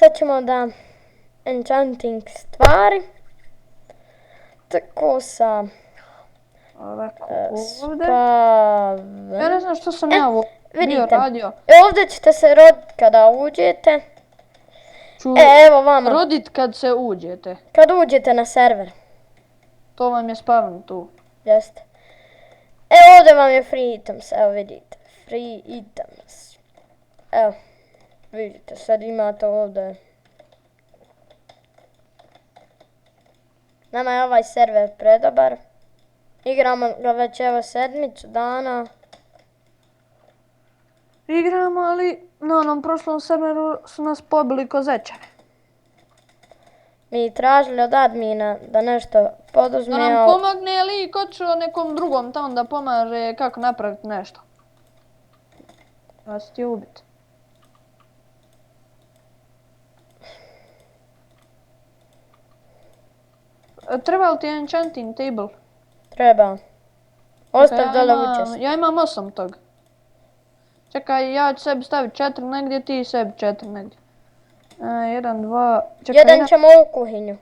sad ćemo da enchanting stvari. Tako sa Ovako ovdje. spaven. Ja ne znam što sam ja ovo bio Vidite, radio. ovdje ćete se roditi kada uđete. Evo vama, Rodit kad se uđete. kad uđete na server. To vam je spawn tu. Jeste. Ovdje vam je free items, evo vidite. Free items. Evo, vidite, sad imate ovdje. Nama je ovaj server predobar. Igramo ga već evo 7 dana. Igramo, ali na onom prošlom serveru su nas pobili ko zečeve. Mi tražili od admina da nešto poduzme. Da nam pomogne lik otišao nekom drugom tamo da pomaže kako napraviti nešto. Ja se ti ubiti. Treba li ti enchanting table? Treba. Ostav Ok, dole učest. ja imam 8 tog. Čekaj, ja ću sebi staviti 4 negdje, ti sebi 4 negdje. 1, 2, čekaj. Jedan ćemo u kuhinju.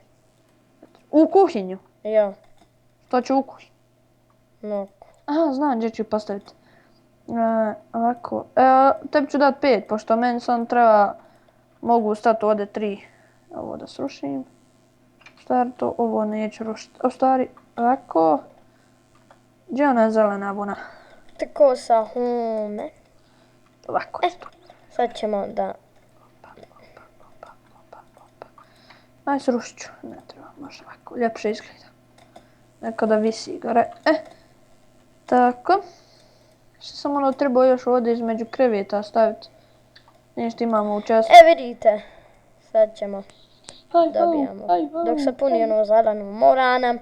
U kuhinju? Ja. Što će u kuhinju? No. Aha, znam gdje ću postaviti. Ovako, tebi ću dati 5, pošto meni sam treba, mogu stati ovdje 3. Ovo da srušim. Stvari to, ovo neću rušiti. O stvari, ovako. Gdje je ona zelena buna? Tako sa home. Ovako. Sad ćemo da... Aj, srušit ću. Ne treba, može ovako. Ljepše izgleda. Neko da visi gore. Tako. Što sam ono trebao još ovdje između kreveta staviti. Nešto imamo u čestu. Vidite. Sad ćemo. Dobijamo. Dok se puni ono zeleno mora nam.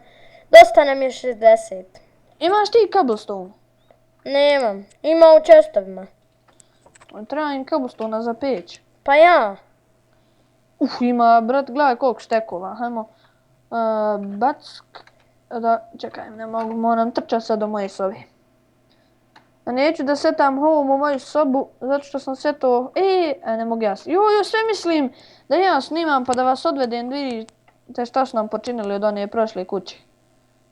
Dosta nam je 60. Imaš ti cobblestone? Nemam. Ima u čestovima. Treba im cobblestone za peć. Pa ja. Ima, brat, gledaj koliko štekova. Hajmo. Čekaj, ne mogu, moram trčati sad do moje sobe. A neću da setam home u moju sobu, zato što sam setao, ne mogu ja. Joj, sve mislim da ja snimam pa da vas odvedem, vidite šta su nam počinili od one prošle kuće.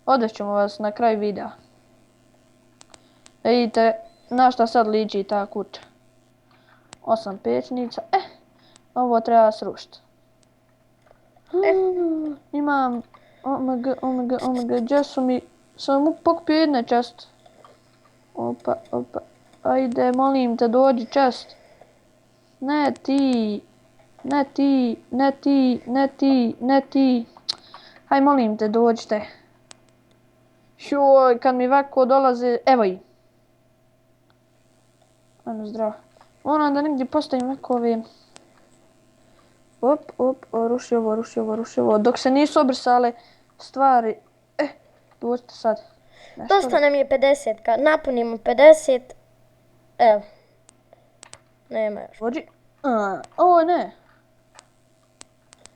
Odvešćemo vas na kraj videa. Vidite na šta sad liči ta kuća. 8 pećnica, ovo treba srušiti. Imam, omg, gdje su mi, sam mogu pokupio jedne česte. Opa, ajde, molim te, dođi čest. Ne ti. Haj, molim te, dođite. Joj, kad mi ovako dolaze, evo i. Ano, zdravo. Moram da negdje postavim ovako ove. Ruši ovo. Dok se nisu obrisale stvari. Dođite sad. Dosta nam je 50. Kad napunimo 50. Evo. Nema još. Dođi. Ovo ne.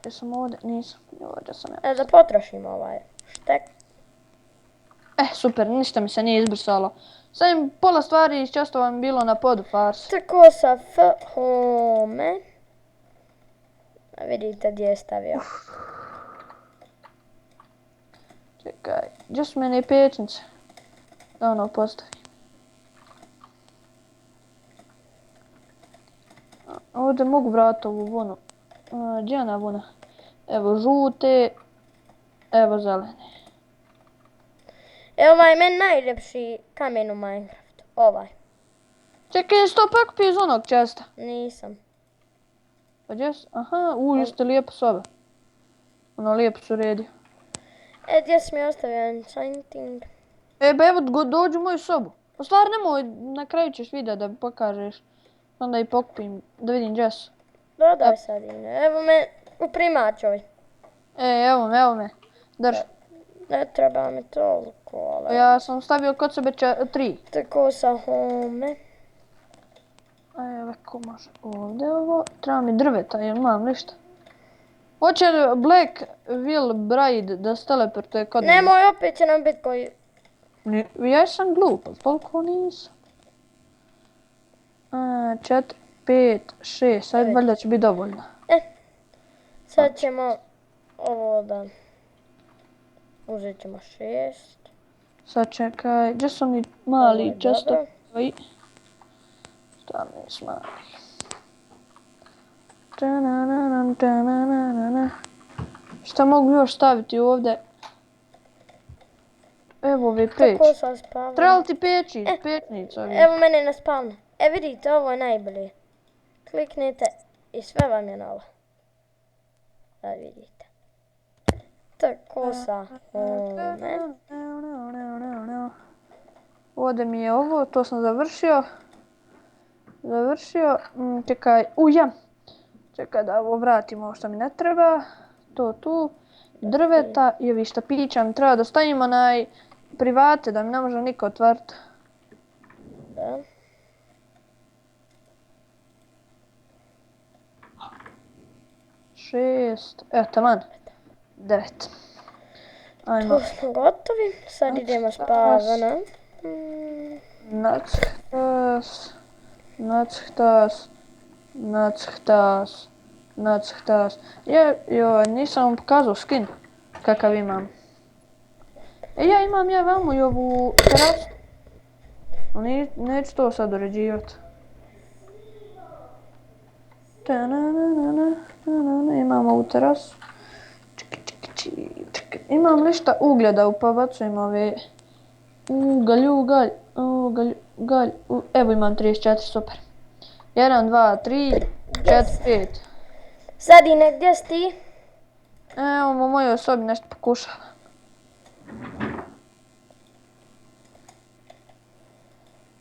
Jesam ovdje? Nisam. Ovdje sam ja. Da potrošimo ovaj štek. Super, ništa mi se nije izbrisalo. Sad im pola stvari iz čestova mi bilo na podu fars. Tako sa home. Vidite gdje je stavio. Čekaj, gdje su mene pećnice? Da ono postavi. Ovdje mogu vratiti ovu vunu. Gdje je ona vuna? Evo žute, evo zelene. Ovaj je meni najljepši kamen u Minecraftu. Ovaj. Čekaj, jesi to pokupio iz onog česta? Nisam. Pa gdje si? Aha, jeste lijepo sobe. Ono lijepo su redio. Gdje si mi ostavio enchanting? Evo, dođi u moju sobu. U stvari nemoj, na kraju ćeš vidjeti da pokažeš. Onda i pokupim, da vidim gdje su. Dodaj sad ine. Evo me u primačoj. Evo me. Drži. Ne treba mi toliko, ali... Ja sam stavio kod sebe 3. Tako sa home. Ovako može ovdje ovo. Treba mi drveta, jer imam ništa. Hoće li Black Will Bride da se teleportuje kod mene? Nemoj, opet će nam biti koji... Ja sam glup, ali toliko nisam. 4, 5, 6, sad valjda će biti dovoljno. Sad ćemo ovo da... Uzet ćemo 6. Sad čekaj, gdje su oni Ovo mali je često? dobro. 17 mali. Ta-na-na-na-na-na-na-na. Šta mogu još staviti ovdje? Evo ove peć. Tako sam spavna. Treba li ti pečnica? Evo mene na spavnu. Vidite, ovo je najbolje. Kliknite i sve vam je novo. Da vidite. Tako sa home. Ovdje mi je ovo, to sam završio. Čekaj, ja. Čekaj da ovo vratimo ovo što mi ne treba. To tu. Drveta i ovi štapića mi treba da stavimo private da mi ne može niko otvoriti. Da. Šest, taman. 9. Ajmo. Tu smo gotovi. Sad idemo spavano. Nacrtas. Nisam vam pokazao skin kakav imam. Ja imam vamo i ovu terasu. Neću to sad uređivati. Imam ovu terasu. Imam lišta ugljeda, pobacujem ove ugalj. Evo imam 34, super. 1, 2, 3, 4, 5. Sadine, gdje si ti? Evo u mojoj sobi nešto pokušala.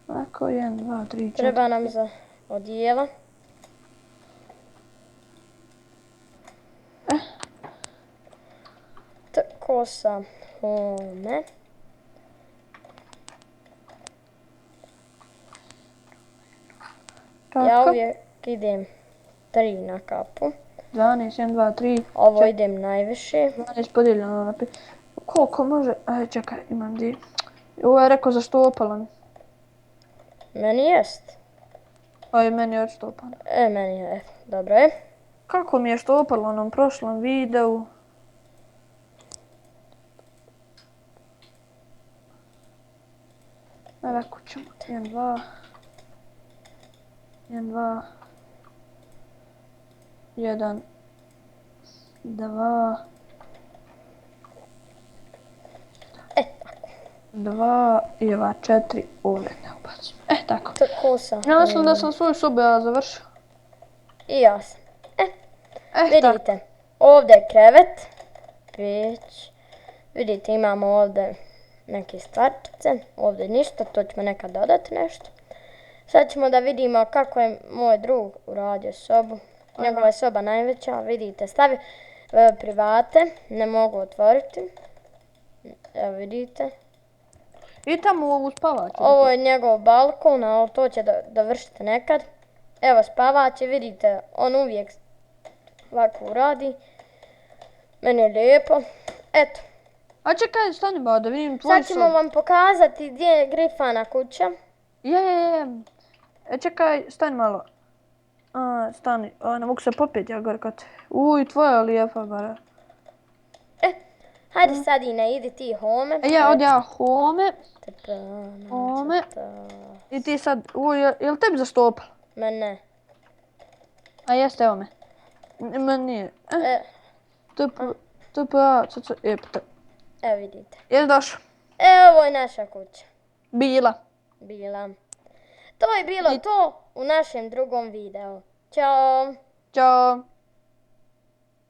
Ovako, 1, 2, 3, 4. Treba nam za odijela. Tako sa home. Ja uvijek idem 3 na kapu. 12, 1, 2, 3. Ovo idem najviše. 12 podijeljeno na 5. Koliko može? Aj, čekaj, imam di. Ovo je rekao zaštopalo mi. Meni jest. Aj, meni je odštopano. Meni je, dobro je. Kako mi je štopalo u onom prošlom videu? Ovako ćemo. 1, 2. 1, 2. 2 i ova 4 ovdje ne ubacim. Tako. Tako sam. Ja mislim da sam svoju sobu završio. I ja sam. Vidite, ovdje je krevet, peć. Vidite, imamo ovdje neke stvarčice. Ovdje ništa, to ćemo nekad dodati nešto. Sad ćemo da vidimo kako je moj drug uradio sobu. Njegova je soba najveća, vidite, stavi private, ne mogu otvoriti. Evo vidite. I tamo u ovu spavaču. Ovo je njegov balkon, ali to će dovršiti nekad. Evo spavaće, vidite, on uvijek ovako uradi. Meni je lijepo. Eto. A čekaj, stani ba da vidim tvoju sobu. Sad ćemo vam pokazati gdje je Grifana kuća. Je. Čekaj, stani malo. Stani, ne mogu se popeti ja gore kad... tvoja je lijepa bara. Hajde Sadine, idi ti home. Odi ja home. I ti sad, je li tebi zaštopalo? Men ne. A jeste, evo me. Men nije. TPA, Evo vidite. Jesi došao? Ovo je naša kuća. Bila. To je bilo to u našem drugom videu. Ćao! Ćao!